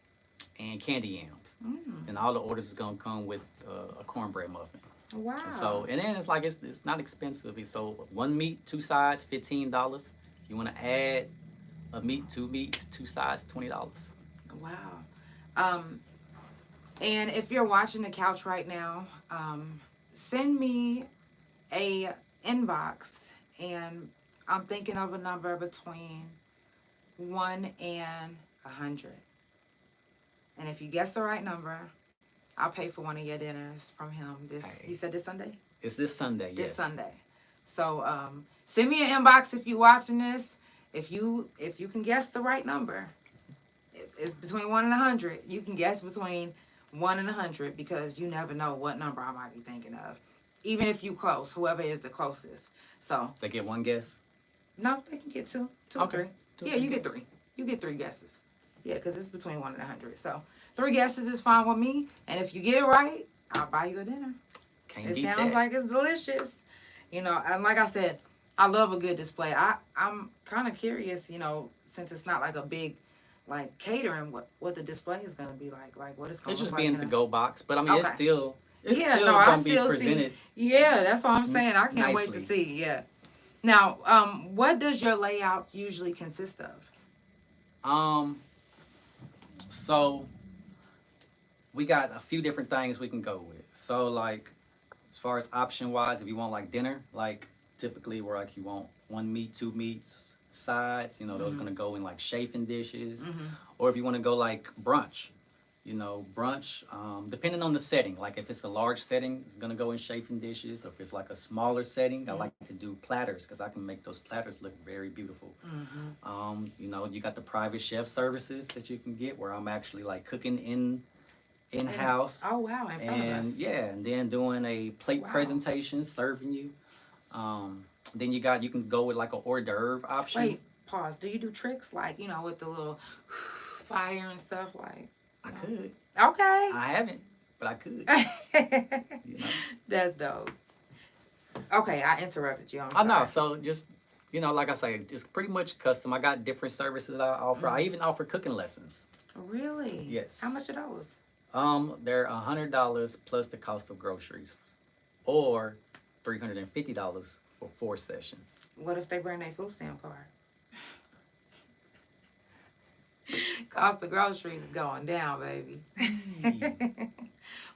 and candy yams. And all the orders is gonna come with a cornbread muffin. Wow. And then it's like, it's not expensive. So 1 meat, 2 sides, $15. If you wanna add a meat, 2 meats, 2 sides, $20. Wow. And if you're watching the couch right now, send me a inbox, and I'm thinking of a number between 1 and 100. And if you guess the right number, I'll pay for one of your dinners from him. You said this Sunday? It's this Sunday, This yes. Sunday. So send me an inbox if you're watching this. If you can guess the right number, it's between 1 and 100. You can guess between 1 and 100, because you never know what number I might be thinking of. Even if you close, whoever is the closest. So They get 1 guess? no, they can get 2 or Okay. 3. 2 Yeah, or 3 you get guess. 3. You get 3 guesses. Yeah, because it's between 1 and 100. So 3 guesses is fine with me. And if you get it right, I'll buy you a dinner. Can't It beat sounds that. like it's delicious. You know, and like I said, I love a good display. I'm kind of curious, you know, since it's not like a big, like, catering, what the display is going to be like what it's going It's to just look being like. to go box, but I mean, it's Okay. still I gonna be still presented. see. Yeah, that's what I'm saying. I can't wait to nicely. see. Yeah. Now, what does your layouts usually consist of? So we got a few different things we can go with. So like, as far as option wise, if you want like dinner, like typically where like you want 1 meat, 2 meats, sides, you know, those gonna go in like chafing dishes. Or if you want to go like brunch, you know, brunch, depending on the setting. Like if it's a large setting, it's gonna go in chafing dishes. Or if it's like a smaller setting, I like to do platters, because I can make those platters look very beautiful. You know, you got the private chef services that you can get, where I'm actually like cooking in-house. Oh, wow, in front of And us. yeah, and then doing a plate Wow. presentation, serving you. Then you can go with like a hors d'oeuvre option. Wait, pause. Do you do tricks like, you know, with the little fire and stuff? Like, I could. okay. I haven't, but I could. You know? That's dope. Okay, I interrupted you. I'm I sorry. know. So just, you know, like I say, just pretty much custom. I got different services that I offer. I even offer cooking lessons. Really? Yes. How much are those? They're $100 plus the cost of groceries, or $350 for 4 sessions. What if they bring their food stamp card? Cost of groceries is going down, baby.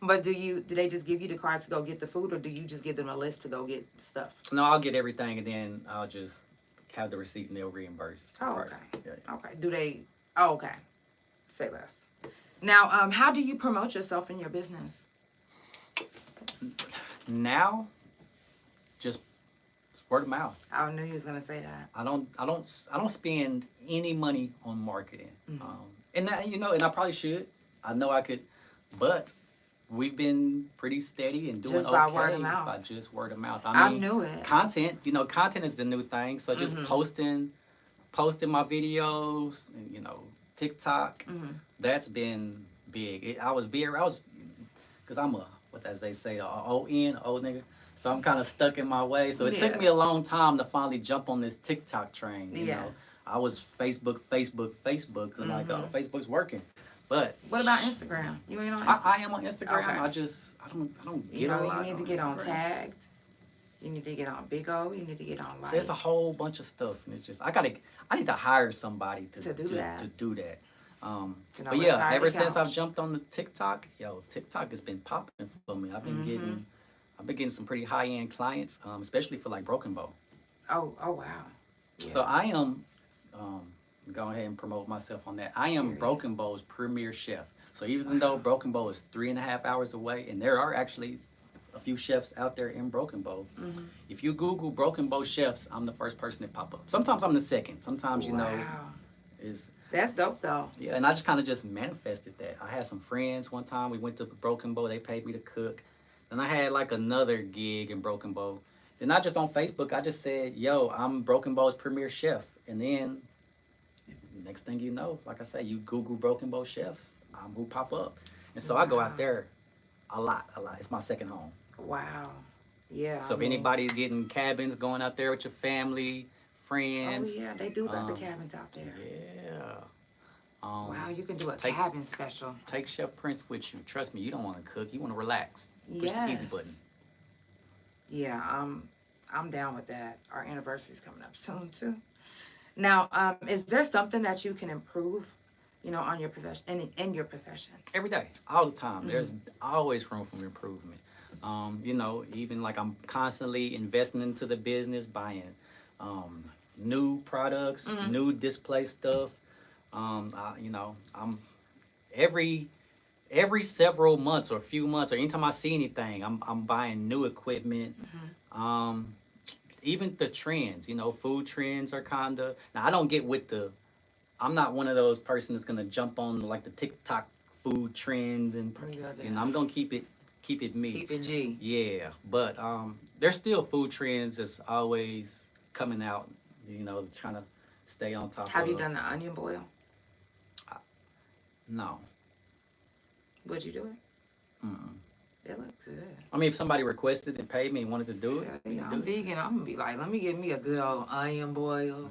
But do they just give you the card to go get the food, or do you just give them a list to go get the stuff? No, I'll get everything, and then I'll just have the receipt, and they'll reimburse the Oh, price. okay. Yeah. Okay. Do they? Oh, okay. Say less. Now, how do you promote yourself in your business? Now, just word of mouth. I knew you was gonna say that. I don't spend any money on marketing. And that, you know, and I probably should. I know I could, but we've been pretty steady and doing Just by okay word of mouth. by just word of mouth. I mean, knew it. Content, you know, content is the new thing. So just posting my videos, and, you know, TikTok, that's been big. Because I'm as they say, a old nigga. So I'm kind of stuck in my way. So it took me a long time to finally jump on this TikTok train. You know, I was Facebook. I'm like, oh, Facebook's working. But What about Instagram? You ain't on Instagram? I am on Instagram. Okay. I don't get You a know, lot you need to on get on Instagram. Tagged. You need to get on Big O. You need to get on So Light. there's a whole bunch of stuff, and it's just I need to hire somebody to do that. To do that. To know But where yeah, to hire ever the since I've couch. jumped on the TikTok, TikTok has been popping for me. I've been getting some pretty high end clients, especially for like Broken Bow. Oh wow. Yeah. So I am go ahead and promote myself on that. I am Broken Bow's premier chef. So even though Broken Bow is 3.5 hours away, and there are actually a few chefs out there in Broken Bow, if you Google Broken Bow chefs, I'm the first person that pop up. Sometimes I'm the second. Sometimes, you know, is That's dope though. yeah, and I just kind of just manifested that. I had some friends one time. We went to Broken Bow. They paid me to cook. Then I had like another gig in Broken Bow. Then not just on Facebook. I just said, "Yo, I'm Broken Bow's premier chef." And then next thing you know, like I say, you Google Broken Bow chefs, who pop up. And so I go out there a lot. It's my second home. Wow. Yeah. So if anybody's getting cabins, going out there with your family, friends. Oh yeah, they do got the cabins out there. Yeah. Wow, you can do a take- cabin special. Take Chef Prince with you. Trust me, you don't want to cook. You want to relax. Push the easy button. Yeah, I'm down with that. Our anniversary's coming up soon too. Now, is there something that you can improve, you know, on your profession, in your profession? Every day, all the time. There's always room for improvement. You know, even like I'm constantly investing into the business, buying new products, new display stuff. You know, I'm every several months or a few months or anytime I see anything, I'm buying new equipment. Even the trends, you know, food trends are kinda. Now I don't get with the. I'm not one of those person that's gonna jump on like the TikTok food trends and I'm gonna keep it me. Keep it G. Yeah, but there's still food trends that's always coming out. You know, trying to stay on top. Have you done the onion boil? No. Would you do it? It looks good. I mean, if somebody requested and paid me and wanted to do it, Yeah, I'm vegan. I'm gonna be like, let me get me a good old onion boil.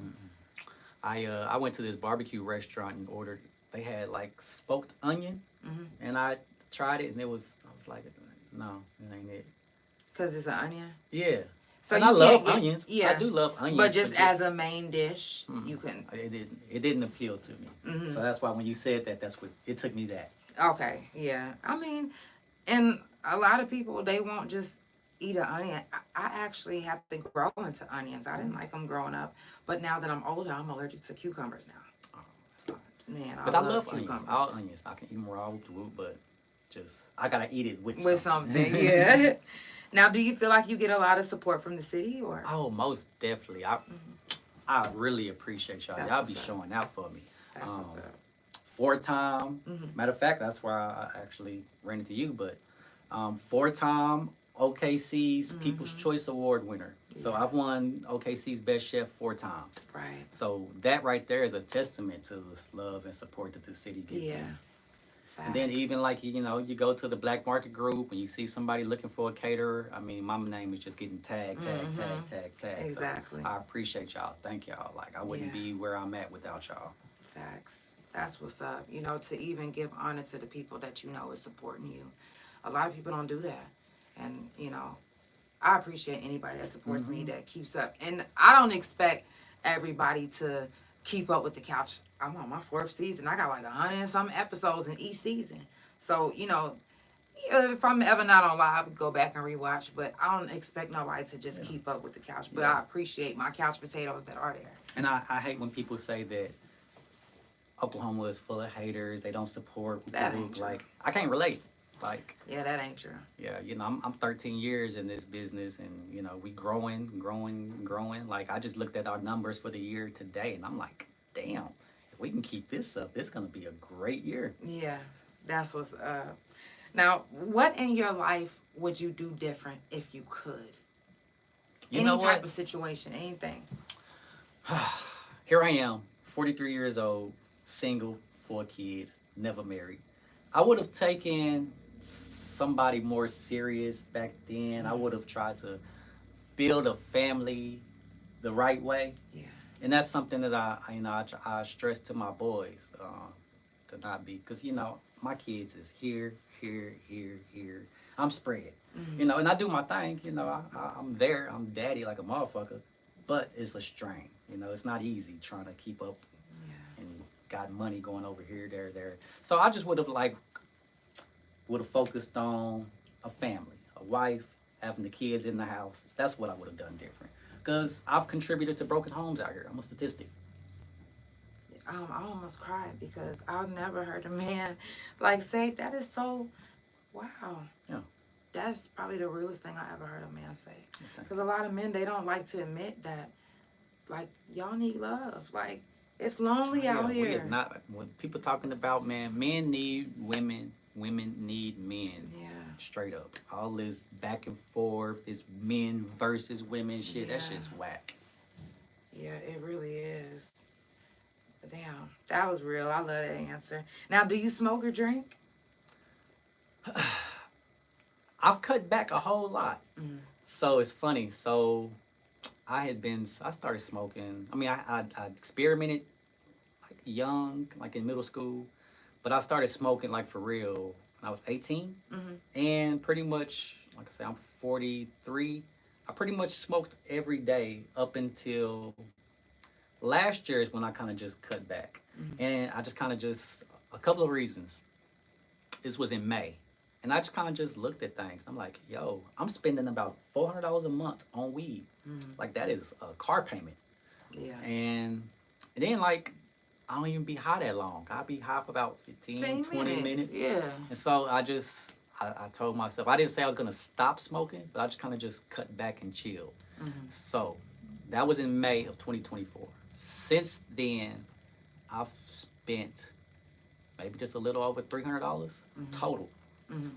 I went to this barbecue restaurant and ordered. They had like smoked onion, and I tried it, and I was like, no, it ain't it. Cause it's an onion. Yeah. So and you I love can't onions. Yeah, I do love onions. But just as a main dish, you can. It didn't appeal to me. So that's why when you said that, that's what it took me that. Okay, yeah. I mean, and a lot of people, they won't just eat an onion. I actually have to grow into onions. I didn't like them growing up, but now that I'm older, I'm allergic to cucumbers now. Man, But I love cucumbers. onions. All onions. I can eat them raw with the root, but just I gotta eat it with something. Yeah. Now, do you feel like you get a lot of support from the city, or? Oh, most definitely. I really appreciate y'all. That's Y'all what's be up. showing out for me. That's what's up. 4-time. Matter of fact, that's where I actually ran into you. But 4-time OKC's People's Choice Award winner. So I've won OKC's Best Chef 4 times. Right. So that right there is a testament to this love and support that the city gives me. And then even like, you know, you go to the black market group and you see somebody looking for a caterer. I mean, my name is just getting tagged. Exactly. So I appreciate y'all. Thank y'all. Like, I wouldn't be where I'm at without y'all. Facts. That's what's up. You know, to even give honor to the people that you know is supporting you. A lot of people don't do that. And, you know, I appreciate anybody that supports me, that keeps up. And I don't expect everybody to keep up with the couch. I'm on my 4th season. I got like 100 and some episodes in each season. So, you know, if I'm ever not on live, go back and rewatch. But I don't expect nobody to just keep up with the couch. But I appreciate my couch potatoes that are there. And I hate when people say that Oklahoma is full of haters. They don't support. That ain't true. Like, I can't relate. Like, Yeah, that ain't true. yeah, you know, I'm 13 years in this business, and you know, we growing. Like, I just looked at our numbers for the year today, and I'm like, damn, if we can keep this up, it's gonna be a great year. Yeah, that's what's up. Now, what in your life would you do different if you could? You Any know type what? of situation, anything. Here I am, 43 years old, single, 4 kids, never married. I would have taken somebody more serious back then. I would have tried to build a family the right way. Yeah. And that's something that I stress to my boys to not be, because you know my kids is here. I'm spread, you know, and I do my thing. You know, I'm there. I'm daddy like a motherfucker, but it's a strain. You know, it's not easy trying to keep up and got money going over here, there. So I just would have focused on a family, a wife, having the kids in the house. That's what I would have done different. Because I've contributed to broken homes out here. I'm a statistic. I almost cried because I've never heard a man like say that is so. Wow. Yeah. That's probably the realest thing I ever heard a man say. Okay. Because a lot of men, they don't like to admit that, like, y'all need love. Like, it's lonely out We here. is not when people talking about men need women, women need men. Yeah. Straight up. All this back and forth, this men versus women shit, that Yeah. shit's whack. Yeah, it really is. Damn, that was real. I love that answer. Now, do you smoke or drink? I've cut back a whole lot. Mm. So it's funny. So I started smoking. I mean, I experimented like young, like in middle school, but I started smoking like for real when I was 18. Mm-hmm. And pretty much, like I say, I'm 43. I pretty much smoked every day up until last year is when I kind of just cut back. Mm-hmm. And I just kind of a couple of reasons. This was in May. And I just kind of just looked at things. I'm like, yo, I'm spending about $400 a month on weed. Mm-hmm. Like, that is a car payment. Yeah. And then, like, I don't even be high that long. I'll be high for about 15, 20 minutes. Yeah. And so I told myself, I didn't say I was going to stop smoking, but I just kind of just cut back and chilled. Mm-hmm. So that was in May of 2024. Since then, I've spent maybe just a little over $300 total. Mm-hmm.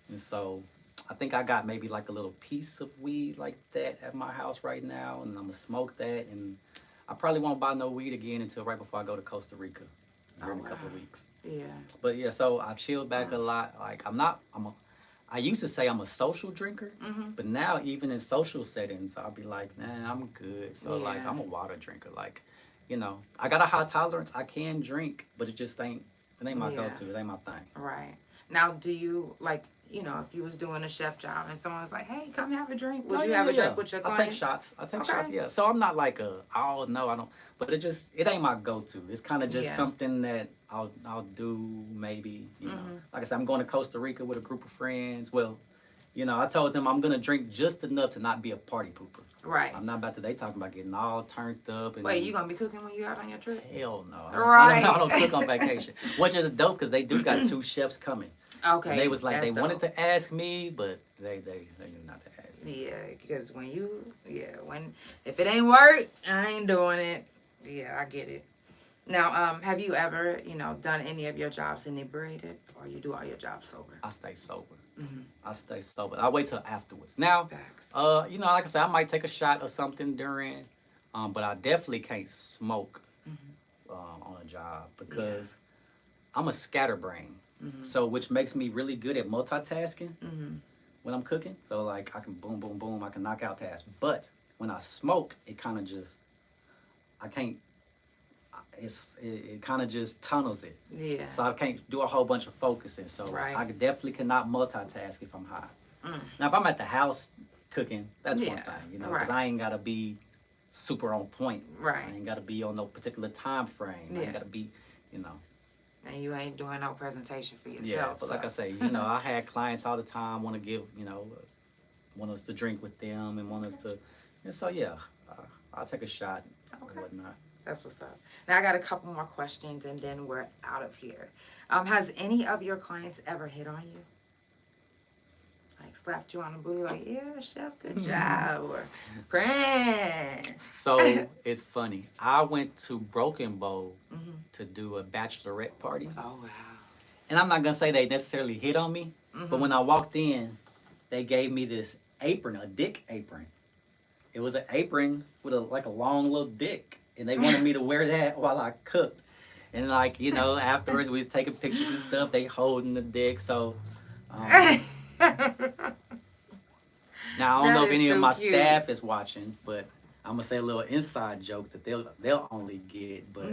And so I think I got maybe like a little piece of weed like that at my house right now, and I'm gonna smoke that, and I probably won't buy no weed again until right before I go to Costa Rica in a couple of weeks. Yeah. But yeah, so I chilled back a lot. Like I used to say I'm a social drinker, but now even in social settings, I'll be like, nah, I'm good. So like I'm a water drinker. Like, you know, I got a high tolerance. I can drink, but it ain't my go-to. It ain't my thing. Right. Now, do you, like, you know, if you was doing a chef job and someone was like, hey, come have a drink, would you have a drink with your clients? I take shots, yeah. So I'm not like oh, no, I don't. But it ain't my go-to. It's kind of just something that I'll do maybe, you know. Like I said, I'm going to Costa Rica with a group of friends. Well, you know, I told them I'm going to drink just enough to not be a party pooper. Right. I'm not about to, they talking about getting all turned up. And wait, you going to be cooking when you out on your trip? Hell no. Right. I don't cook on vacation. Which is dope because they do got 2 chefs coming. Okay. And they was like, they dope. wanted to ask me, but they knew not to ask me. Yeah, because if it ain't work, I ain't doing it. Yeah, I get it. Now, have you ever, you know, done any of your jobs inebriated, or you do all your jobs sober? I stay sober. Mm-hmm. I stay sober. I wait till afterwards. Now, Facts. you know, like I said, I might take a shot or something during, but I definitely can't smoke on a job because I'm a scatterbrain. So, which makes me really good at multitasking when I'm cooking. So, like, I can boom, boom, boom, I can knock out tasks. But when I smoke, it kind of just, I can't, it kind of just tunnels it. Yeah. So I can't do a whole bunch of focusing. So I definitely cannot multitask if I'm high. Now, if I'm at the house cooking, that's one thing, you know, because I ain't got to be super on point. Right. I ain't got to be on no particular time frame. I ain't got to be, you know. And you ain't doing no presentation for yourself. Yeah, but like I say, you know, I had clients all the time want to give, you know, want us to drink with them and want us to, and so yeah, I'll take a shot and whatnot. That's what's up. Now I got a couple more questions and then we're out of here. Has any of your clients ever hit on you? Like slapped you on the booty like, yeah, chef, good job, or Prince. So it's funny. I went to Broken Bowl to do a bachelorette party. Oh, wow. And I'm not going to say they necessarily hit on me, but when I walked in, they gave me this apron, a dick apron. It was an apron with a long little dick. And they wanted me to wear that while I cooked. And like, you know, afterwards we was taking pictures and stuff. They holding the dick. So, now I don't know if any of my staff is watching, but I'm gonna say a little inside joke that they'll only get. But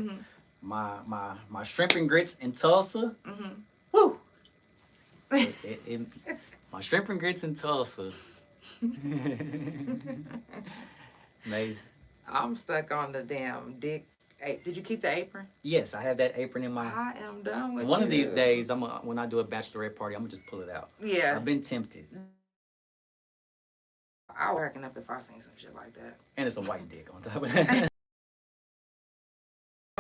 my shrimp and grits in Tulsa, woo! My shrimp and grits in Tulsa. Amazing. I'm stuck on the damn dick. Did you keep the apron? Yes, I have that apron in my. I am done with One of these days, when I do a bachelorette party, I'm gonna just pull it out. Yeah. I've been tempted. I was cracking up if I seen some shit like that. And it's a white dick on top of that.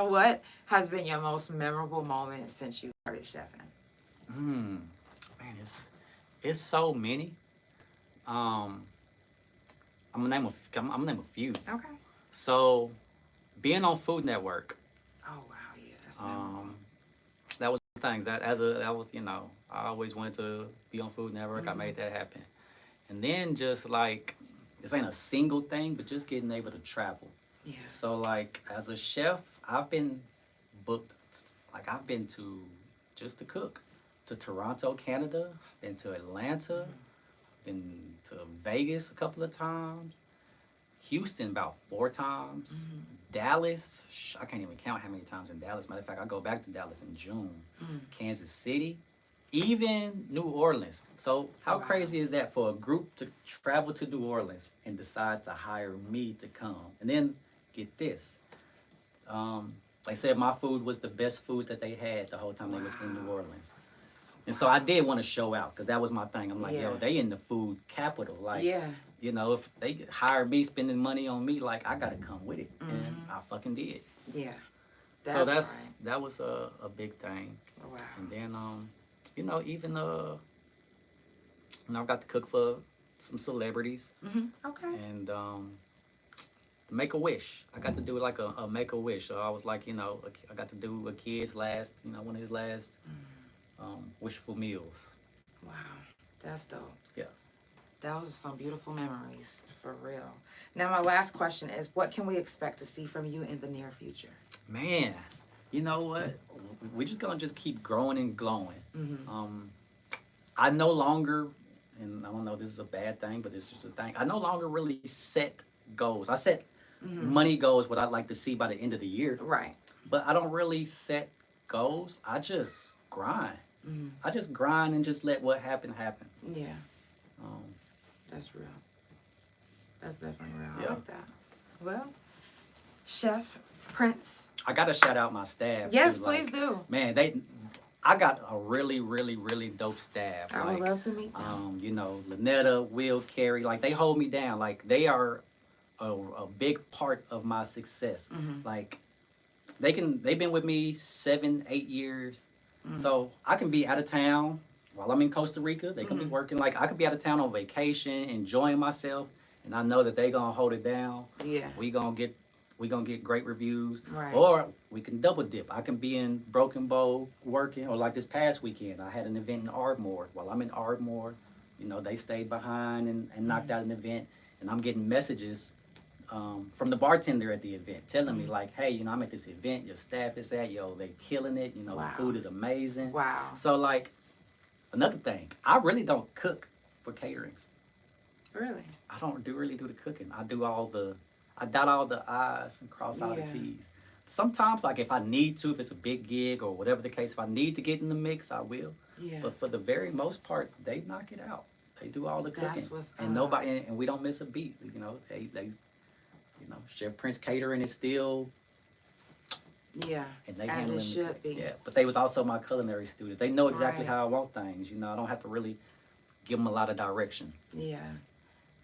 what has been your most memorable moment since you started chefing? Man, it's so many. I'm gonna name a few. Okay. So, being on Food Network, Oh wow, yeah, that's memorable. that was things that was I always wanted to be on Food Network. I made that happen, and then just like this ain't a single thing, but just getting able to travel. Yeah. So like as a chef, I've been booked. Like I've been to cook to Toronto, Canada. Been to Atlanta. Been to Vegas a couple of times. Houston about 4 times. Dallas, I can't even count how many times in Dallas. Matter of fact, I go back to Dallas in June. Kansas City, even New Orleans. So how crazy is that for a group to travel to New Orleans and decide to hire me to come? And then get this. They said my food was the best food that they had the whole time they was in New Orleans. And so I did want to show out because that was my thing. I'm like, yo, they in the food capital. Like, you know, if they hire me, spending money on me, like, I got to come with it. And I fucking did. Yeah. So that was a big thing. Wow. And then, you know, even, I got to cook for some celebrities. Okay. And Make-A-Wish. I got to do like a Make-A-Wish. So I was like, you know, I got to do a kid's last, you know, one of his last wishful meals. Wow. That's dope. Yeah. Those are some beautiful memories, for real. Now, my last question is, what can we expect to see from you in the near future? Man, you know what? We're just going to just keep growing and glowing. I no longer, and I don't know if this is a bad thing, but it's just a thing. I no longer really set goals. I set money goals, what I'd like to see by the end of the year. Right. But I don't really set goals. I just grind. I just grind and just let what happen. Yeah. That's real. That's definitely real. Yeah. I like that. Well, Chef Prince. I got to shout out my staff. Yes, too. please do. Man, I got a really, really, really dope staff. I would love to meet them. You know, Lynetta, Will, Carrie, like they hold me down. Like they are a big part of my success. Like they've been with me 7-8 years. So I can be out of town while I'm in Costa Rica. They can be working. Like I could be out of town on vacation, enjoying myself, and I know that they gonna hold it down. Yeah. We gonna get great reviews. Right. Or we can double dip. I can be in Broken Bow working, or like this past weekend, I had an event in Ardmore. While I'm in Ardmore, you know, they stayed behind and knocked out an event, and I'm getting messages from the bartender at the event telling me like, hey, you know, I'm at this event, your staff is at, yo, they killing it, you know, the food is amazing. Wow. So like, another thing, I really don't cook for caterings. Really? I don't really do the cooking. I dot all the I's and cross all the T's. Sometimes, like if I need to, if it's a big gig or whatever the case, if I need to get in the mix, I will. Yeah. But for the very most part, they knock it out. They do all the cooking. That's what's and up. and we don't miss a beat. You know, they you know, Chef Prince Catering is still. Yeah. And they as handling it should be. Yeah, but they was also my culinary students. They know exactly Right. how I want things. You know, I don't have to really give them a lot of direction. Yeah.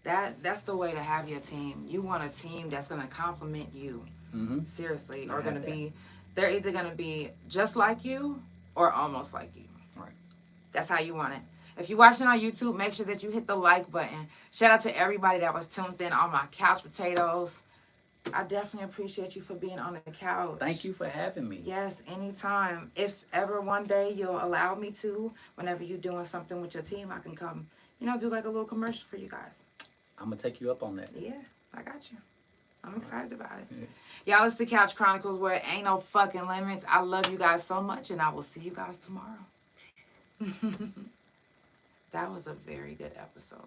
That's the way to have your team. You want a team that's going to complement you. Seriously. Or going to be, they're either going to be just like you or almost like you. Right. That's how you want it. If you're watching on YouTube, make sure that you hit the like button. Shout out to everybody that was tuned in on my couch potatoes. I definitely appreciate you for being on the couch. Thank you for having me. Yes, anytime. If ever one day you'll allow me to, whenever you're doing something with your team, I can come, you know, do like a little commercial for you guys. I'm going to take you up on that. Yeah, I got you. I'm excited about it. Y'all, it's the Couch Chronicles where it ain't no fucking limits. I love you guys so much, and I will see you guys tomorrow. That was a very good episode.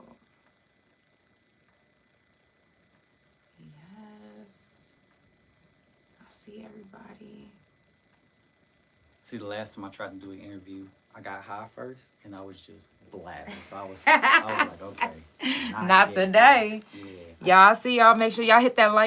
Yes. I'll see everybody. See, the last time I tried to do an interview, I got high first, and I was just blasting. So I was like, okay. Not today. Yeah. Y'all see y'all. Make sure y'all hit that like